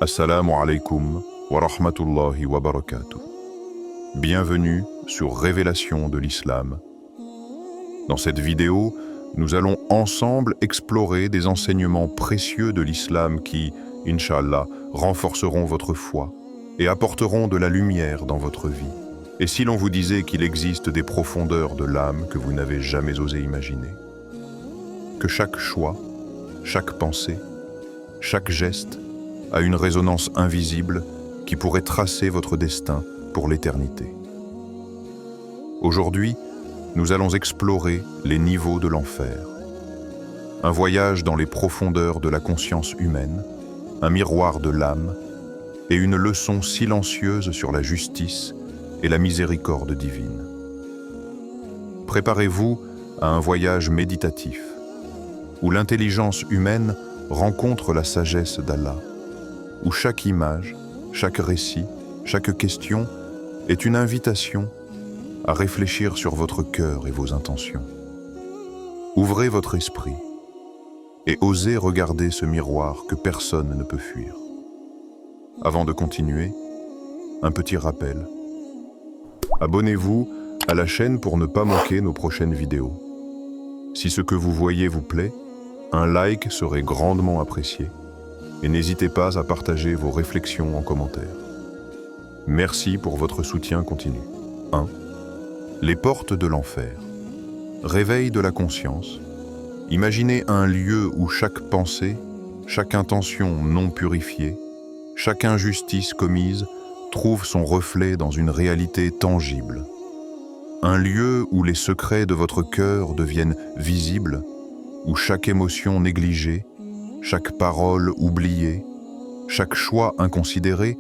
Assalamu alaikum wa rahmatullahi wa barakatuh. Bienvenue sur Révélation de l'Islam. Dans cette vidéo, nous allons ensemble explorer des enseignements précieux de l'Islam qui, Inch'Allah, renforceront votre foi et apporteront de la lumière dans votre vie. Et si l'on vous disait qu'il existe des profondeurs de l'âme que vous n'avez jamais osé imaginer? Que chaque choix, chaque pensée, chaque geste a une résonance invisible qui pourrait tracer votre destin pour l'éternité. Aujourd'hui, nous allons explorer les niveaux de l'enfer. Un voyage dans les profondeurs de la conscience humaine, un miroir de l'âme et une leçon silencieuse sur la justice et la miséricorde divine. Préparez-vous à un voyage méditatif où l'intelligence humaine rencontre la sagesse d'Allah, où chaque image, chaque récit, chaque question est une invitation à réfléchir sur votre cœur et vos intentions. Ouvrez votre esprit et osez regarder ce miroir que personne ne peut fuir. Avant de continuer, un petit rappel. Abonnez-vous à la chaîne pour ne pas manquer nos prochaines vidéos. Si ce que vous voyez vous plaît, un like serait grandement apprécié. Et n'hésitez pas à partager vos réflexions en commentaire. Merci pour votre soutien continu. 1. Les portes de l'enfer. Réveil de la conscience. Imaginez un lieu où chaque pensée, chaque intention non purifiée, chaque injustice commise trouve son reflet dans une réalité tangible. Un lieu où les secrets de votre cœur deviennent visibles, où chaque émotion négligée, chaque parole oubliée, chaque choix inconsidéré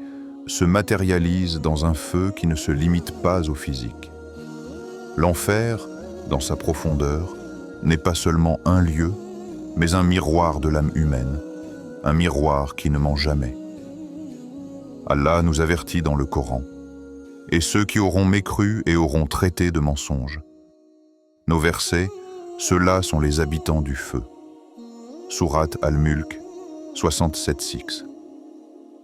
se matérialise dans un feu qui ne se limite pas au physique. L'enfer, dans sa profondeur, n'est pas seulement un lieu, mais un miroir de l'âme humaine, un miroir qui ne ment jamais. Allah nous avertit dans le Coran, et ceux qui auront mécru et auront traité de mensonges. Nos versets, ceux-là sont les habitants du feu. Sourate Al-Mulk 67:6.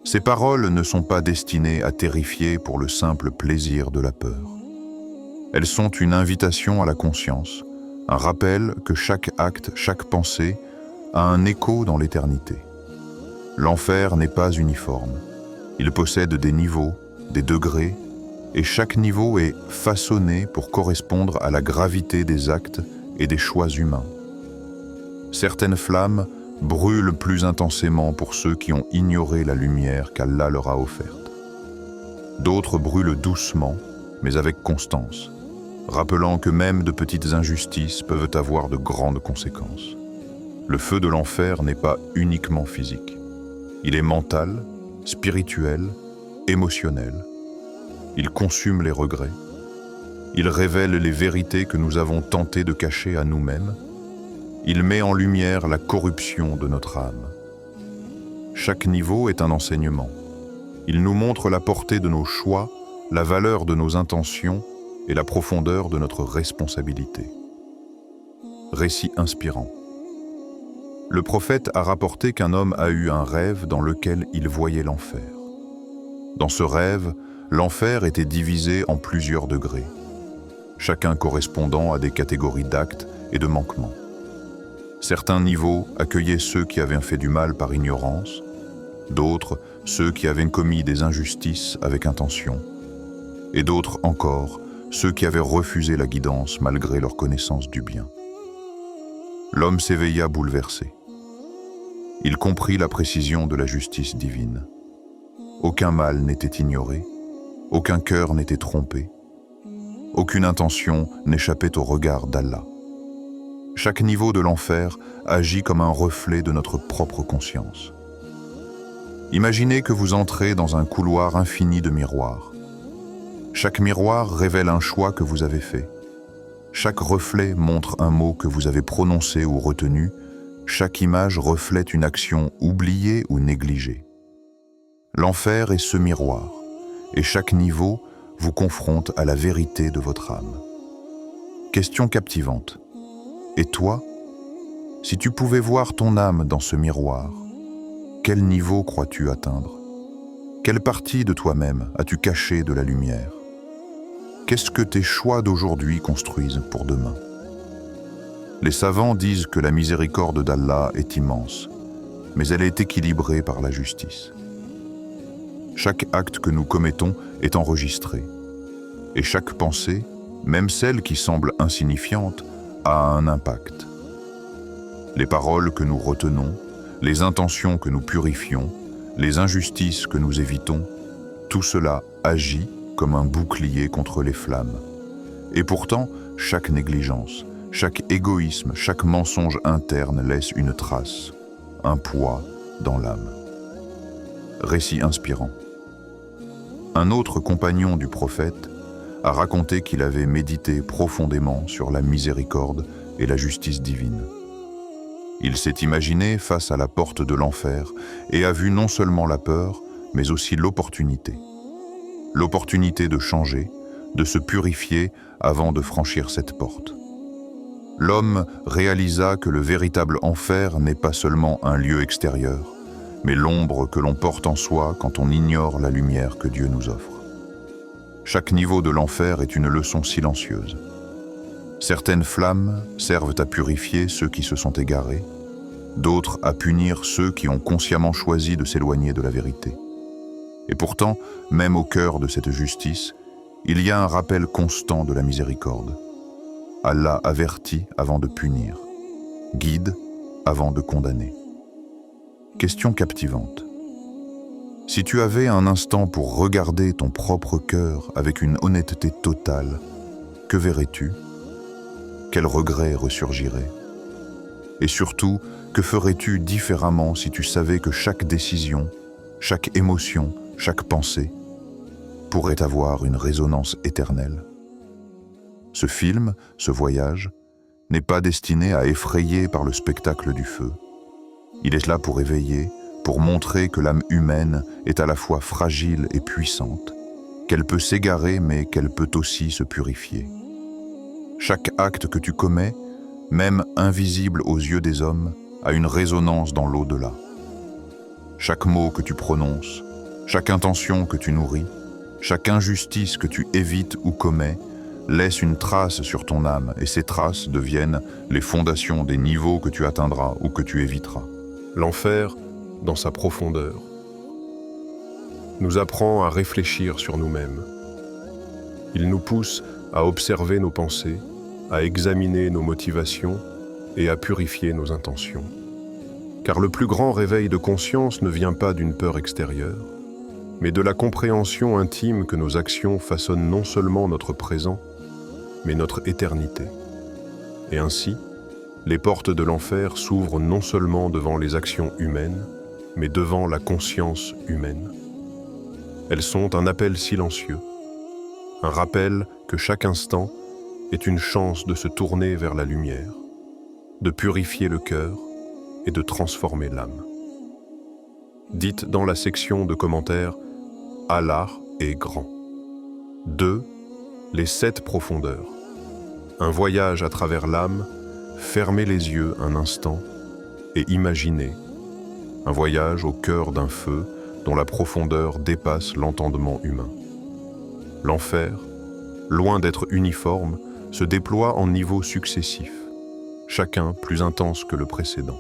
Ces paroles ne sont pas destinées à terrifier pour le simple plaisir de la peur. Elles sont une invitation à la conscience, un rappel que chaque acte, chaque pensée a un écho dans l'éternité. L'enfer n'est pas uniforme. Il possède des niveaux, des degrés, et chaque niveau est façonné pour correspondre à la gravité des actes et des choix humains. Certaines flammes brûlent plus intensément pour ceux qui ont ignoré la lumière qu'Allah leur a offerte. D'autres brûlent doucement, mais avec constance, rappelant que même de petites injustices peuvent avoir de grandes conséquences. Le feu de l'enfer n'est pas uniquement physique. Il est mental, spirituel, émotionnel. Il consume les regrets. Il révèle les vérités que nous avons tenté de cacher à nous-mêmes. Il met en lumière la corruption de notre âme. Chaque niveau est un enseignement. Il nous montre la portée de nos choix, la valeur de nos intentions et la profondeur de notre responsabilité. Récit inspirant. Le prophète a rapporté qu'un homme a eu un rêve dans lequel il voyait l'enfer. Dans ce rêve, l'enfer était divisé en plusieurs degrés, chacun correspondant à des catégories d'actes et de manquements. Certains niveaux accueillaient ceux qui avaient fait du mal par ignorance, d'autres ceux qui avaient commis des injustices avec intention, et d'autres encore ceux qui avaient refusé la guidance malgré leur connaissance du bien. L'homme s'éveilla bouleversé. Il comprit la précision de la justice divine. Aucun mal n'était ignoré, aucun cœur n'était trompé, aucune intention n'échappait au regard d'Allah. Chaque niveau de l'enfer agit comme un reflet de notre propre conscience. Imaginez que vous entrez dans un couloir infini de miroirs. Chaque miroir révèle un choix que vous avez fait. Chaque reflet montre un mot que vous avez prononcé ou retenu. Chaque image reflète une action oubliée ou négligée. L'enfer est ce miroir, et chaque niveau vous confronte à la vérité de votre âme. Question captivante. Et toi, si tu pouvais voir ton âme dans ce miroir, quel niveau crois-tu atteindre ? Quelle partie de toi-même as-tu cachée de la lumière? Qu'est-ce que tes choix d'aujourd'hui construisent pour demain? Les savants disent que la miséricorde d'Allah est immense, mais elle est équilibrée par la justice. Chaque acte que nous commettons est enregistré, et chaque pensée, même celle qui semble insignifiante, a un impact. Les paroles que nous retenons, les intentions que nous purifions, les injustices que nous évitons, tout cela agit comme un bouclier contre les flammes. Et pourtant, chaque négligence, chaque égoïsme, chaque mensonge interne laisse une trace, un poids dans l'âme. Récit inspirant. Un autre compagnon du prophète a raconté qu'il avait médité profondément sur la miséricorde et la justice divine. Il s'est imaginé face à la porte de l'enfer et a vu non seulement la peur, mais aussi l'opportunité. L'opportunité de changer, de se purifier avant de franchir cette porte. L'homme réalisa que le véritable enfer n'est pas seulement un lieu extérieur, mais l'ombre que l'on porte en soi quand on ignore la lumière que Dieu nous offre. Chaque niveau de l'enfer est une leçon silencieuse. Certaines flammes servent à purifier ceux qui se sont égarés, d'autres à punir ceux qui ont consciemment choisi de s'éloigner de la vérité. Et pourtant, même au cœur de cette justice, il y a un rappel constant de la miséricorde. Allah avertit avant de punir, guide avant de condamner. Question captivante. Si tu avais un instant pour regarder ton propre cœur avec une honnêteté totale, que verrais-tu? Quel regret ressurgirait? Et surtout, que ferais-tu différemment si tu savais que chaque décision, chaque émotion, chaque pensée pourrait avoir une résonance éternelle? Ce film, ce voyage, n'est pas destiné à effrayer par le spectacle du feu. Il est là pour éveiller, pour montrer que l'âme humaine est à la fois fragile et puissante, qu'elle peut s'égarer mais qu'elle peut aussi se purifier. Chaque acte que tu commets, même invisible aux yeux des hommes, a une résonance dans l'au-delà. Chaque mot que tu prononces, chaque intention que tu nourris, chaque injustice que tu évites ou commets, laisse une trace sur ton âme et ces traces deviennent les fondations des niveaux que tu atteindras ou que tu éviteras. L'enfer, dans sa profondeur, nous apprend à réfléchir sur nous-mêmes. Il nous pousse à observer nos pensées, à examiner nos motivations et à purifier nos intentions. Car le plus grand réveil de conscience ne vient pas d'une peur extérieure, mais de la compréhension intime que nos actions façonnent non seulement notre présent, mais notre éternité. Et ainsi, les portes de l'enfer s'ouvrent non seulement devant les actions humaines, mais devant la conscience humaine. Elles sont un appel silencieux, un rappel que chaque instant est une chance de se tourner vers la lumière, de purifier le cœur et de transformer l'âme. Dites dans la section de commentaires « Allah est grand ». 2. Les 7 profondeurs. Un voyage à travers l'âme, fermez les yeux un instant et imaginez un voyage au cœur d'un feu dont la profondeur dépasse l'entendement humain. L'enfer, loin d'être uniforme, se déploie en niveaux successifs, chacun plus intense que le précédent.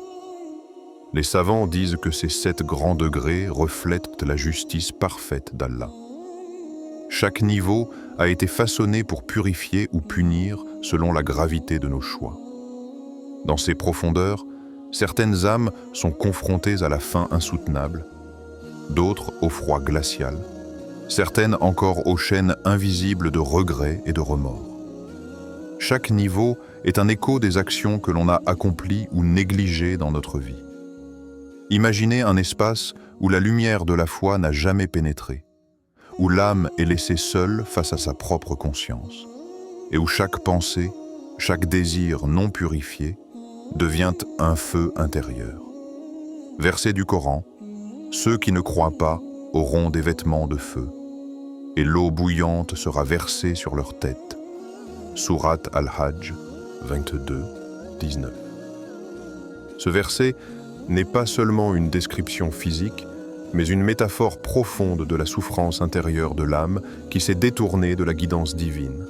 Les savants disent que ces 7 grands degrés reflètent la justice parfaite d'Allah. Chaque niveau a été façonné pour purifier ou punir selon la gravité de nos choix. Dans ces profondeurs, certaines âmes sont confrontées à la faim insoutenable, d'autres au froid glacial, certaines encore aux chaînes invisibles de regrets et de remords. Chaque niveau est un écho des actions que l'on a accomplies ou négligées dans notre vie. Imaginez un espace où la lumière de la foi n'a jamais pénétré, où l'âme est laissée seule face à sa propre conscience, et où chaque pensée, chaque désir non purifié devient un feu intérieur. Verset du Coran, « Ceux qui ne croient pas auront des vêtements de feu, et l'eau bouillante sera versée sur leur tête. » Sourate Al-Hajj 22, 19. Ce verset n'est pas seulement une description physique, mais une métaphore profonde de la souffrance intérieure de l'âme qui s'est détournée de la guidance divine.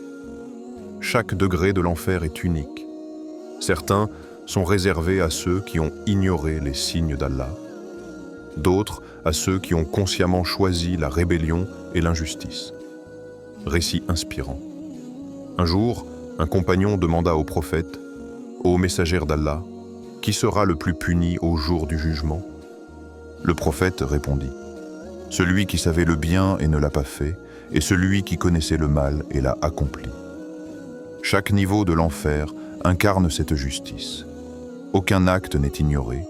Chaque degré de l'enfer est unique. Certains sont réservés à ceux qui ont ignoré les signes d'Allah, d'autres à ceux qui ont consciemment choisi la rébellion et l'injustice. Récit inspirant. Un jour, un compagnon demanda au prophète, « Ô messagère d'Allah, qui sera le plus puni au jour du jugement ?» Le prophète répondit, « Celui qui savait le bien et ne l'a pas fait, et celui qui connaissait le mal et l'a accompli. » Chaque niveau de l'enfer incarne cette justice. Aucun acte n'est ignoré,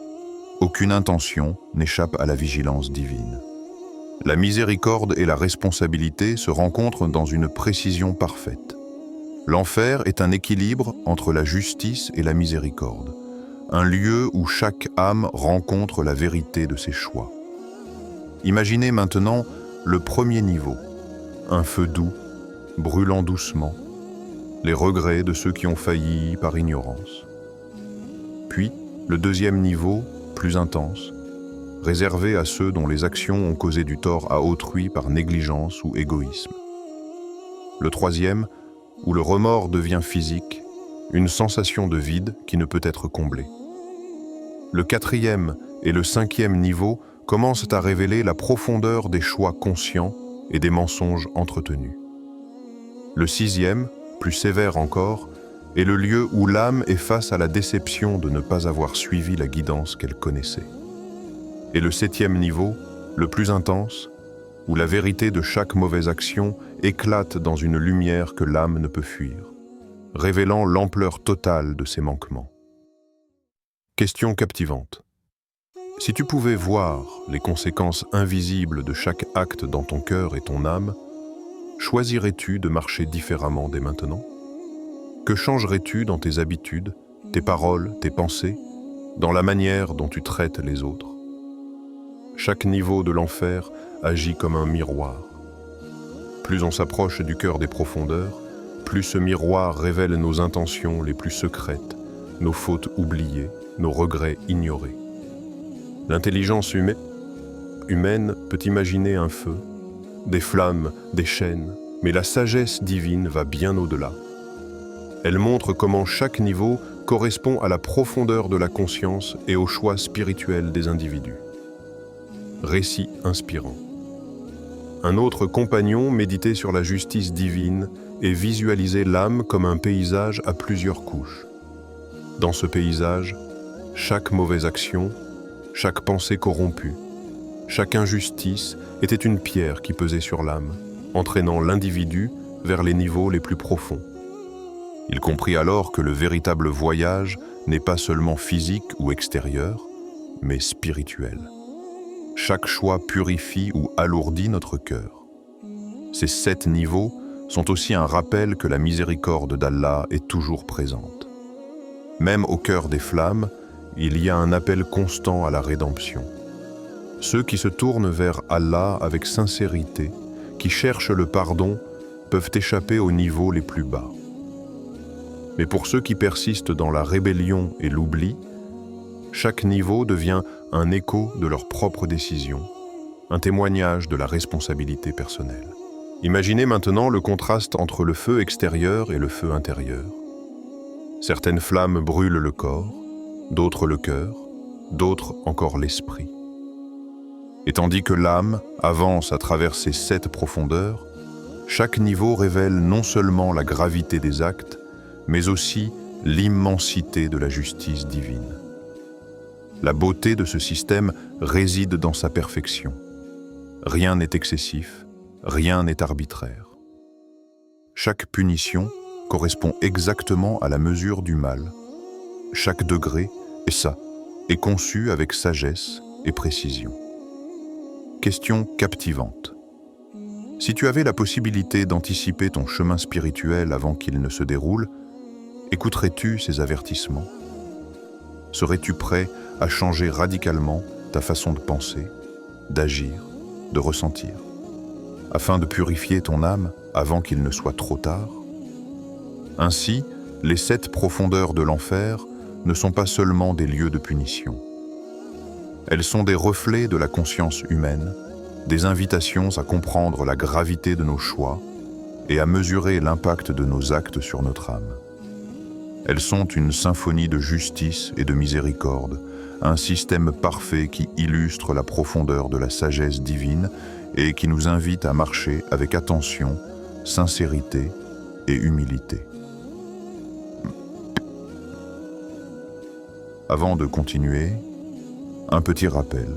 aucune intention n'échappe à la vigilance divine. La miséricorde et la responsabilité se rencontrent dans une précision parfaite. L'enfer est un équilibre entre la justice et la miséricorde, un lieu où chaque âme rencontre la vérité de ses choix. Imaginez maintenant le premier niveau, un feu doux, brûlant doucement, les regrets de ceux qui ont failli par ignorance. Puis, le deuxième niveau, plus intense, réservé à ceux dont les actions ont causé du tort à autrui par négligence ou égoïsme. Le troisième, où le remords devient physique, une sensation de vide qui ne peut être comblée. Le quatrième et le cinquième niveau commencent à révéler la profondeur des choix conscients et des mensonges entretenus. Le sixième, plus sévère encore, est le lieu où l'âme est face à la déception de ne pas avoir suivi la guidance qu'elle connaissait. Et le septième niveau, le plus intense, où la vérité de chaque mauvaise action éclate dans une lumière que l'âme ne peut fuir, révélant l'ampleur totale de ses manquements. Question captivante. Si tu pouvais voir les conséquences invisibles de chaque acte dans ton cœur et ton âme, choisirais-tu de marcher différemment dès maintenant? Que changerais-tu dans tes habitudes, tes paroles, tes pensées, dans la manière dont tu traites les autres? Chaque niveau de l'enfer agit comme un miroir. Plus on s'approche du cœur des profondeurs, plus ce miroir révèle nos intentions les plus secrètes, nos fautes oubliées, nos regrets ignorés. L'intelligence humaine peut imaginer un feu, des flammes, des chaînes, mais la sagesse divine va bien au-delà. Elle montre comment chaque niveau correspond à la profondeur de la conscience et au choix spirituel des individus. Récit inspirant. Un autre compagnon méditait sur la justice divine et visualisait l'âme comme un paysage à plusieurs couches. Dans ce paysage, chaque mauvaise action, chaque pensée corrompue, chaque injustice était une pierre qui pesait sur l'âme, entraînant l'individu vers les niveaux les plus profonds. Il comprit alors que le véritable voyage n'est pas seulement physique ou extérieur, mais spirituel. Chaque choix purifie ou alourdit notre cœur. Ces 7 niveaux sont aussi un rappel que la miséricorde d'Allah est toujours présente. Même au cœur des flammes, il y a un appel constant à la rédemption. Ceux qui se tournent vers Allah avec sincérité, qui cherchent le pardon, peuvent échapper aux niveaux les plus bas. Mais pour ceux qui persistent dans la rébellion et l'oubli, chaque niveau devient un écho de leur propre décision, un témoignage de la responsabilité personnelle. Imaginez maintenant le contraste entre le feu extérieur et le feu intérieur. Certaines flammes brûlent le corps, d'autres le cœur, d'autres encore l'esprit. Et tandis que l'âme avance à travers ces 7 profondeurs, chaque niveau révèle non seulement la gravité des actes, mais aussi l'immensité de la justice divine. La beauté de ce système réside dans sa perfection. Rien n'est excessif, rien n'est arbitraire. Chaque punition correspond exactement à la mesure du mal. Chaque degré, et ça, est conçu avec sagesse et précision. Question captivante. Si tu avais la possibilité d'anticiper ton chemin spirituel avant qu'il ne se déroule, écouterais-tu ces avertissements? Serais-tu prêt à changer radicalement ta façon de penser, d'agir, de ressentir, afin de purifier ton âme avant qu'il ne soit trop tard? Ainsi, les 7 profondeurs de l'enfer ne sont pas seulement des lieux de punition. Elles sont des reflets de la conscience humaine, des invitations à comprendre la gravité de nos choix et à mesurer l'impact de nos actes sur notre âme. Elles sont une symphonie de justice et de miséricorde, un système parfait qui illustre la profondeur de la sagesse divine et qui nous invite à marcher avec attention, sincérité et humilité. Avant de continuer, un petit rappel.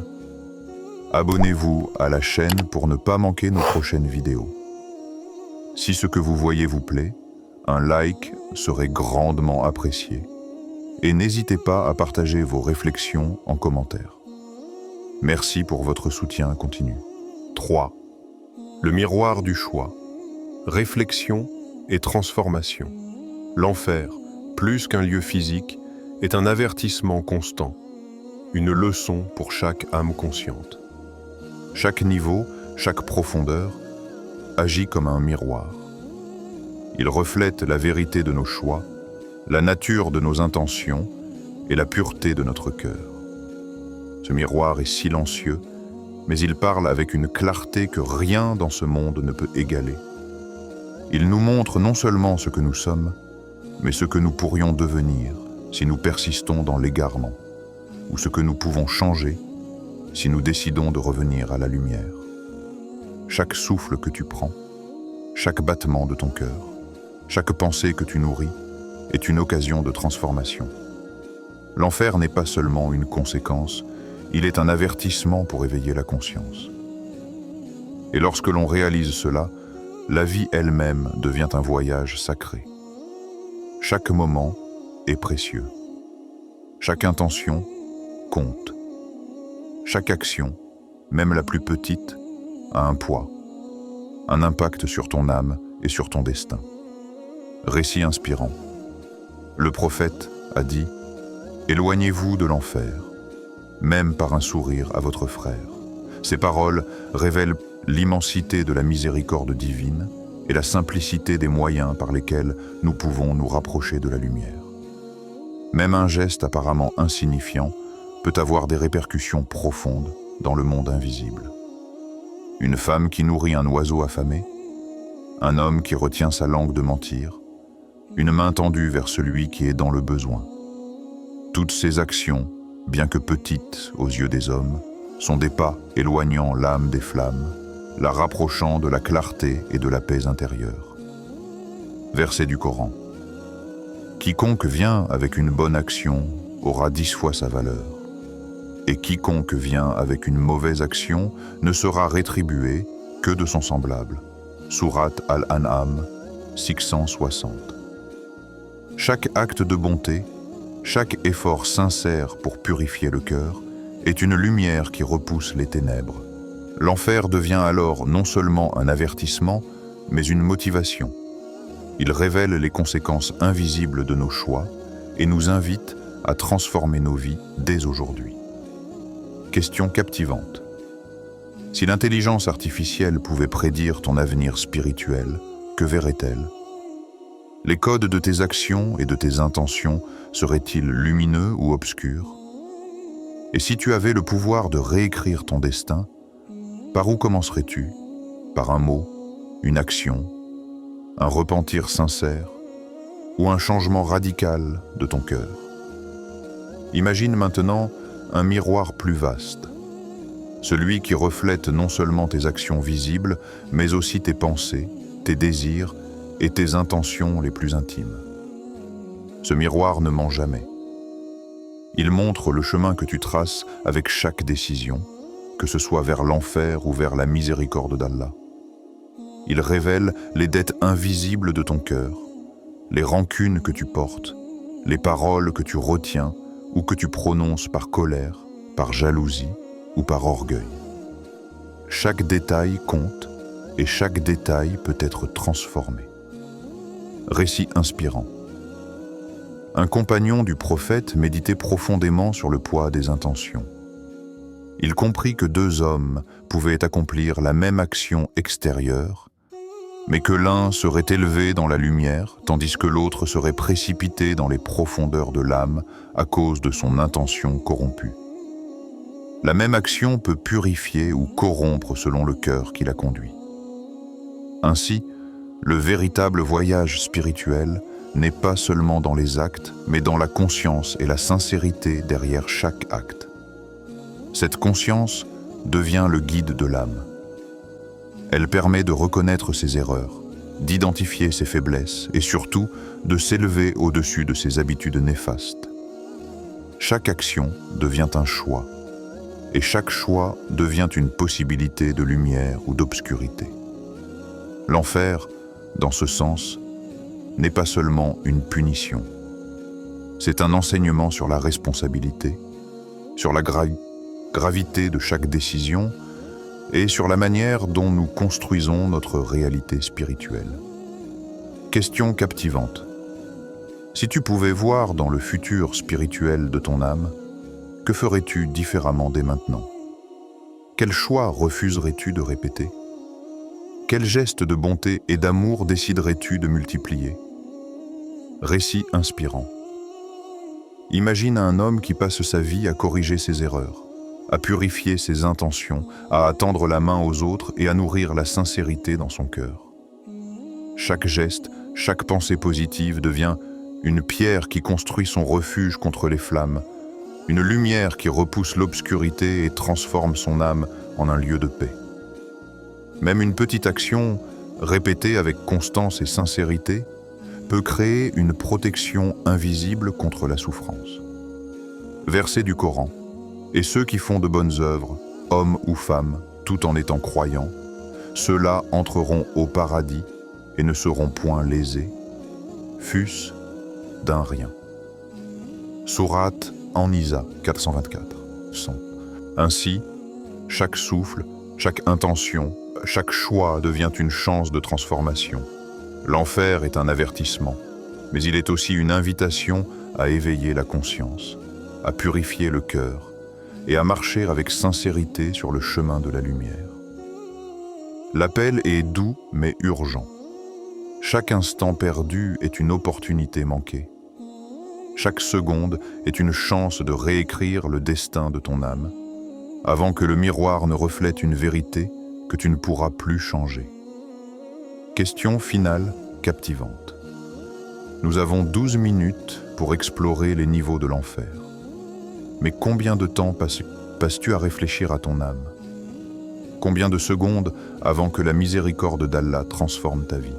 Abonnez-vous à la chaîne pour ne pas manquer nos prochaines vidéos. Si ce que vous voyez vous plaît, un like serait grandement apprécié. Et n'hésitez pas à partager vos réflexions en commentaire. Merci pour votre soutien continu. 3. Le miroir du choix. Réflexion et transformation. L'enfer, plus qu'un lieu physique, est un avertissement constant, une leçon pour chaque âme consciente. Chaque niveau, chaque profondeur, agit comme un miroir. Il reflète la vérité de nos choix, la nature de nos intentions et la pureté de notre cœur. Ce miroir est silencieux, mais il parle avec une clarté que rien dans ce monde ne peut égaler. Il nous montre non seulement ce que nous sommes, mais ce que nous pourrions devenir si nous persistons dans l'égarement, ou ce que nous pouvons changer si nous décidons de revenir à la lumière. Chaque souffle que tu prends, chaque battement de ton cœur, chaque pensée que tu nourris est une occasion de transformation. L'enfer n'est pas seulement une conséquence, il est un avertissement pour éveiller la conscience. Et lorsque l'on réalise cela, la vie elle-même devient un voyage sacré. Chaque moment est précieux. Chaque intention compte. Chaque action, même la plus petite, a un poids, un impact sur ton âme et sur ton destin. Récit inspirant. Le prophète a dit « Éloignez-vous de l'enfer, même par un sourire à votre frère. » Ces paroles révèlent l'immensité de la miséricorde divine et la simplicité des moyens par lesquels nous pouvons nous rapprocher de la lumière. Même un geste apparemment insignifiant peut avoir des répercussions profondes dans le monde invisible. Une femme qui nourrit un oiseau affamé, un homme qui retient sa langue de mentir, une main tendue vers celui qui est dans le besoin. Toutes ces actions, bien que petites aux yeux des hommes, sont des pas éloignant l'âme des flammes, la rapprochant de la clarté et de la paix intérieure. Verset du Coran. Quiconque vient avec une bonne action aura 10 fois sa valeur. Et quiconque vient avec une mauvaise action ne sera rétribué que de son semblable. Sourate Al-An'am 660. Chaque acte de bonté, chaque effort sincère pour purifier le cœur, est une lumière qui repousse les ténèbres. L'enfer devient alors non seulement un avertissement, mais une motivation. Il révèle les conséquences invisibles de nos choix et nous invite à transformer nos vies dès aujourd'hui. Question captivante. Si l'intelligence artificielle pouvait prédire ton avenir spirituel, que verrait-elle? Les codes de tes actions et de tes intentions seraient-ils lumineux ou obscurs? Et si tu avais le pouvoir de réécrire ton destin, par où commencerais-tu? Par un mot, une action, un repentir sincère ou un changement radical de ton cœur? Imagine maintenant un miroir plus vaste, celui qui reflète non seulement tes actions visibles, mais aussi tes pensées, tes désirs et tes intentions les plus intimes. Ce miroir ne ment jamais. Il montre le chemin que tu traces avec chaque décision, que ce soit vers l'enfer ou vers la miséricorde d'Allah. Il révèle les dettes invisibles de ton cœur, les rancunes que tu portes, les paroles que tu retiens ou que tu prononces par colère, par jalousie ou par orgueil. Chaque détail compte et chaque détail peut être transformé. Récit inspirant. Un compagnon du prophète méditait profondément sur le poids des intentions. Il comprit que 2 hommes pouvaient accomplir la même action extérieure, mais que l'un serait élevé dans la lumière, tandis que l'autre serait précipité dans les profondeurs de l'âme à cause de son intention corrompue. La même action peut purifier ou corrompre selon le cœur qui la conduit. Ainsi, le véritable voyage spirituel n'est pas seulement dans les actes, mais dans la conscience et la sincérité derrière chaque acte. Cette conscience devient le guide de l'âme. Elle permet de reconnaître ses erreurs, d'identifier ses faiblesses et surtout de s'élever au-dessus de ses habitudes néfastes. Chaque action devient un choix, et chaque choix devient une possibilité de lumière ou d'obscurité. L'enfer, dans ce sens, n'est pas seulement une punition. C'est un enseignement sur la responsabilité, sur la gravité de chaque décision et sur la manière dont nous construisons notre réalité spirituelle. Question captivante. Si tu pouvais voir dans le futur spirituel de ton âme, que ferais-tu différemment dès maintenant? Quel choix refuserais-tu de répéter? Quel geste de bonté et d'amour déciderais-tu de multiplier? Récit inspirant. Imagine un homme qui passe sa vie à corriger ses erreurs, à purifier ses intentions, à tendre la main aux autres et à nourrir la sincérité dans son cœur. Chaque geste, chaque pensée positive devient une pierre qui construit son refuge contre les flammes, une lumière qui repousse l'obscurité et transforme son âme en un lieu de paix. Même une petite action, répétée avec constance et sincérité, peut créer une protection invisible contre la souffrance. Verset du Coran. Et ceux qui font de bonnes œuvres, hommes ou femmes, tout en étant croyants, ceux-là entreront au paradis et ne seront point lésés, fût-ce d'un rien. Sourate An-Nisa 424. 100. Ainsi, chaque souffle, chaque intention, chaque choix devient une chance de transformation. L'enfer est un avertissement, mais il est aussi une invitation à éveiller la conscience, à purifier le cœur et à marcher avec sincérité sur le chemin de la lumière. L'appel est doux mais urgent. Chaque instant perdu est une opportunité manquée. Chaque seconde est une chance de réécrire le destin de ton âme, avant que le miroir ne reflète une vérité que tu ne pourras plus changer. Question finale captivante. Nous avons 12 minutes pour explorer les niveaux de l'enfer. Mais combien de temps passes-tu à réfléchir à ton âme? Combien de secondes avant que la miséricorde d'Allah transforme ta vie?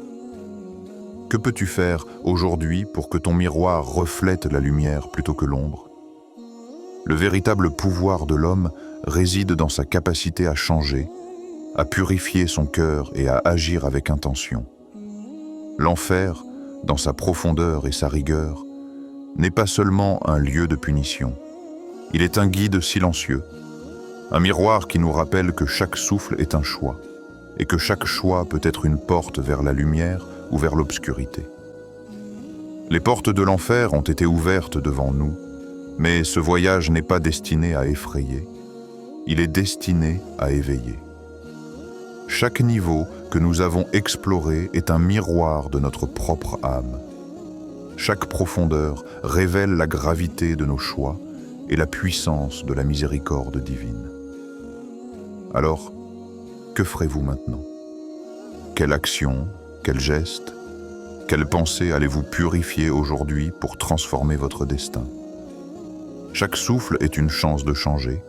Que peux-tu faire aujourd'hui pour que ton miroir reflète la lumière plutôt que l'ombre? Le véritable pouvoir de l'homme réside dans sa capacité à changer, à purifier son cœur et à agir avec intention. L'enfer, dans sa profondeur et sa rigueur, n'est pas seulement un lieu de punition. Il est un guide silencieux, un miroir qui nous rappelle que chaque souffle est un choix, et que chaque choix peut être une porte vers la lumière ou vers l'obscurité. Les portes de l'enfer ont été ouvertes devant nous, mais ce voyage n'est pas destiné à effrayer, il est destiné à éveiller. Chaque niveau que nous avons exploré est un miroir de notre propre âme. Chaque profondeur révèle la gravité de nos choix et la puissance de la miséricorde divine. Alors, que ferez-vous maintenant? Quelle action, quel geste, quelle pensée allez-vous purifier aujourd'hui pour transformer votre destin? Chaque souffle est une chance de changer,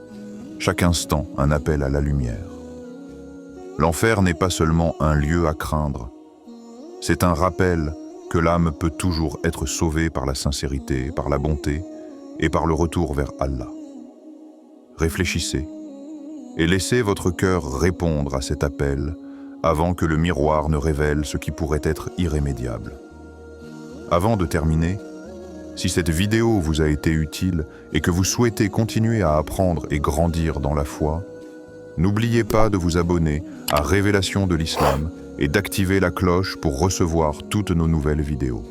chaque instant un appel à la lumière. L'enfer n'est pas seulement un lieu à craindre, c'est un rappel que l'âme peut toujours être sauvée par la sincérité, par la bonté et par le retour vers Allah. Réfléchissez et laissez votre cœur répondre à cet appel avant que le miroir ne révèle ce qui pourrait être irrémédiable. Avant de terminer, si cette vidéo vous a été utile et que vous souhaitez continuer à apprendre et grandir dans la foi, n'oubliez pas de vous abonner à Révélation de l'Islam et d'activer la cloche pour recevoir toutes nos nouvelles vidéos.